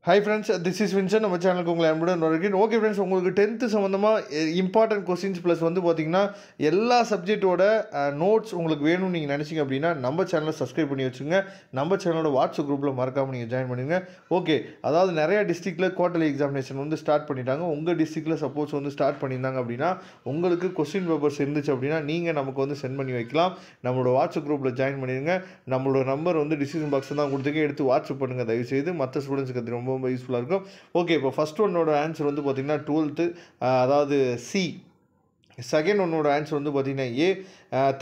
Hi friends, this is Vincent. நம்ம சேனலுக்கு உங்களை அன்புடன் வரவேற்கிறேன். ஓகே ஃப்ரெண்ட்ஸ், உங்களுக்கு 10th சம்மந்தமாக இம்பார்ட்டன்ட் கொஸ்டின்ஸ் ப்ளஸ் வந்து பார்த்தீங்கன்னா எல்லா சப்ஜெக்டோட நோட்ஸ் உங்களுக்கு வேணும்னு நீங்கள் நினச்சிங்க அப்படின்னா நம்ம சேனலை சப்ஸ்கிரைப் பண்ணி வச்சுங்க. நம்ம சேனலோட வாட்ஸ்அப் குரூப்பில் மறக்காமல் நீங்கள் ஜாயின் பண்ணுங்க. ஓகே, அதாவது நிறையா டிஸ்ட்ரிக்டில் குவார்டர்லி எக்ஸாமினேஷன் வந்து ஸ்டார்ட் பண்ணிட்டாங்க. உங்கள் டிஸ்ட்ரிக்டில் சப்போஸ் வந்து ஸ்டார்ட் பண்ணியிருந்தாங்க அப்படின்னா உங்களுக்கு கொஸ்டின் பேப்பர்ஸ் இருந்துச்சு அப்படின்னா நீங்கள் நமக்கு வந்து சென்ட் பண்ணி வைக்கலாம். நம்மளோட வாட்ஸ்அப் குரூப்பில் ஜாயின் பண்ணிடுங்க. நம்மளோட நம்பர் வந்து டிஸ்கிரிப்ஷன் பாக்ஸில் தான் கொடுத்துங்க, எடுத்து வாட்ஸ்அப் பண்ணுங்கள் தயவுசெய்து. மற்ற ஸ்டூடெண்ட்ஸுக்கு அது ரொம்ப யூஸ்ஃபுல்லாக இருக்கும். ஓகே, இப்போ ஃபஸ்ட் ஒன்னோட ஆன்சர் வந்து பார்த்திங்கன்னா 12th, அதாவது சி. செகண்ட் ஒன்னோட ஆன்சர் வந்து பார்த்திங்கன்னா ஏ.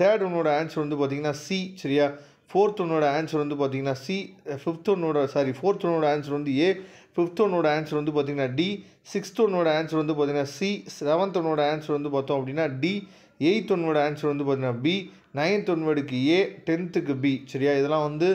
தேர்ட் ஒன்னோட ஆன்சர் வந்து பார்த்திங்கன்னா சி. சரியா? ஃபோர்த் ஒன்னோட ஆன்சர் வந்து பார்த்திங்கன்னா சி. ஃபோர்த் ஒன்னோட ஆன்சர் வந்து ஏ. ஃபிஃப்த் ஒன்னோட ஆன்சர் வந்து பார்த்திங்கன்னா டி. சிக்ஸ்த் ஒன்னோட ஆன்சர் வந்து பார்த்திங்கன்னா சி. செவன்த் ஒன்னோட ஆன்சர் வந்து பார்த்தோம் அப்படின்னா டி. எயித் ஒன்னோட ஆன்சர் வந்து பார்த்திங்கன்னா பி. நைன்த் ஒன்வேர்டுக்கு ஏ. 10th B. சரியா? இதெல்லாம் வந்து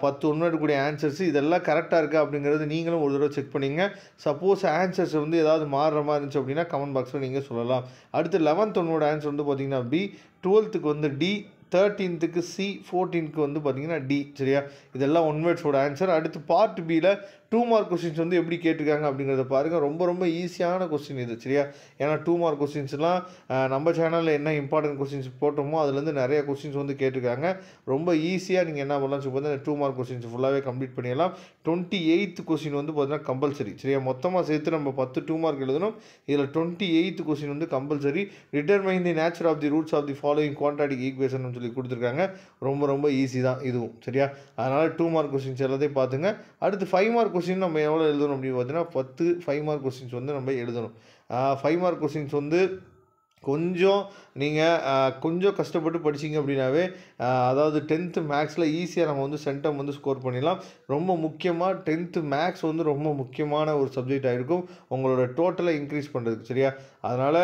10 ஒன்வேர்டு கூடிய ஆன்சர்ஸ். இதெல்லாம் கரெக்டாக இருக்கா அப்படிங்கிறது நீங்களும் ஒரு தடவை செக் பண்ணிங்க. சப்போஸ் ஆன்சர்ஸ் வந்து ஏதாவது மாறுற மாதிரி இருந்துச்சு அப்படின்னா கமெண்ட் பாக்ஸில் நீங்கள் சொல்லலாம். அடுத்து 11th ஒன்னோட ஆன்சர் வந்து பார்த்திங்கன்னா பி. 12th வந்து டி. 13th C. 14th வந்து பார்த்திங்கன்னா டி. சரியா? இதெல்லாம் ஒன் வேர்ட்ஸோட ஆன்சர். அடுத்து பார்ட் பியில் 2 மார்க் கொஸ்டின்ஸ் வந்து எப்படி கேட்டிருக்காங்க அப்படிங்கிறத பாருங்கள். ரொம்ப ரொம்ப ஈஸியான கொஸ்டின் இது. சரியா? ஏன்னா 2 மார்க் கொஸ்டின்ஸ்லாம் நம்ம சேனலில் என்ன இம்பார்ட்டன்ட் கொஸ்டின்ஸ் போட்டோமோ அதுலேருந்து நிறைய கொஸ்டின்ஸ் வந்து கேட்டிருக்காங்க. ரொம்ப ஈஸியாக நீங்கள் என்ன பண்ணலாம் சொல்லி பார்த்தீங்கன்னா 2 மார்க் கொஸ்டின்ஸ் ஃபுல்லாகவே கம்ப்ளீட் பண்ணிடலாம். 28th கொஸ்டின் வந்து பார்த்தீங்கன்னா கம்பல்சரி. சரியா? மொத்தமாக சேர்த்து நம்ம 10 2 மார்க் எழுதணும். இதில் 28th கொஸ்டின் வந்து compulsory. Determine the nature of the roots of the following quadratic equation சொல்லி கொடுத்துருக்காங்க. ரொம்ப ரொம்ப ஈஸி தான் இதுவும். சரியா? அதனால் 2 மார்க் கொஸ்டின்ஸ் எல்லாத்தையும் பார்த்துங்க. அடுத்து 5 மார்க் கொஸ்டின் நம்ம எவ்வளோ எழுதணும் அப்படின்னு பார்த்தீங்கன்னா 10 5 மார்க் கொஸ்டின்ஸ் வந்து நம்ம எழுதணும். 5 மார்க் கொஸ்டின்ஸ் வந்து கொஞ்சம் நீங்கள் கொஞ்சம் கஷ்டப்பட்டு படிச்சிங்க அப்படின்னாவே அதாவது 10th மேக்ஸில் ஈஸியாக நம்ம வந்து சென்டம் வந்து ஸ்கோர் பண்ணிடலாம். ரொம்ப முக்கியமாக 10th மேக்ஸ் வந்து ரொம்ப முக்கியமான ஒரு சப்ஜெக்டாக இருக்கும் உங்களோட டோட்டலை இன்க்ரீஸ் பண்ணுறதுக்கு. சரியா? அதனால்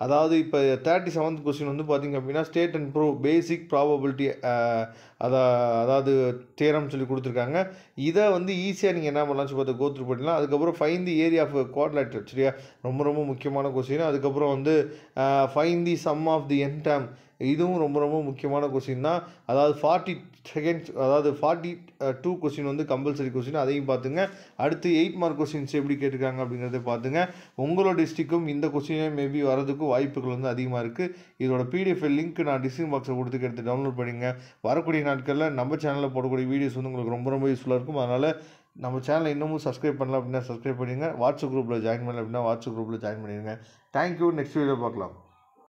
அதாவது இப்போ 37th கொஸ்டின் வந்து பார்த்திங்க அப்படின்னா state and prove basic probability அதாவது தேரம் சொல்லி கொடுத்துருக்காங்க. இதை வந்து ஈஸியாக நீங்கள் என்ன பண்ணலாம் சொல்லி கோ த்ரூ பண்ணிடலாம். அதுக்கப்புறம் find the area of quadrilateral. சரியா? ரொம்ப ரொம்ப முக்கியமான கொஸ்டின். அதுக்கப்புறம் வந்து find the sum of the n term. இதுவும் ரொம்ப ரொம்ப முக்கியமான கொஸ்டின் தான். அதாவது 40 செகண்ட்ஸ், அதாவது 42 கொஸ்டின் வந்து கம்பல்சரி கொஸ்டின், அதையும் பார்த்துங்க. அடுத்து 8 மார்க் கொஸ்டின்ஸ் எப்படி கேட்டிருக்காங்க அப்படிங்கிறத பார்த்துங்க. உங்களோட டிஸ்ட்ரிக்கும் இந்த கொஸ்டினே மேபி வரதுக்கும் வாய்ப்புகள் வந்து அதிகமாக இருக்குது. இதோட பிடிஎஃப் லிங்க் நான் டிஸ்கிரிப்ஷன் பாக்ஸில் கொடுத்துக்க, எடுத்து டவுன்லோட் பண்ணிங்க. வரக்கூடிய நாட்களில் நம்ம சேனலில் போடக்கூடிய வீடியோஸ் வந்து உங்களுக்கு ரொம்ப ரொம்ப யூஸ்ஃபுல்லாக இருக்கும். அதனால் நம்ம சேனலை இன்னமும் சப்ஸ்கிரைப் பண்ணல அப்படின்னா சப்ஸ்கிரைப் பண்ணிடுங்க. வாட்ஸ்அப் குரூப்பில் ஜாயின் பண்ணல அப்படின்னா வாட்ஸ்அப் குரூப்பில் ஜாயின் பண்ணிடுங்க. தேங்க்யூ. நெக்ஸ்ட் வீடியோ பார்க்கலாம்.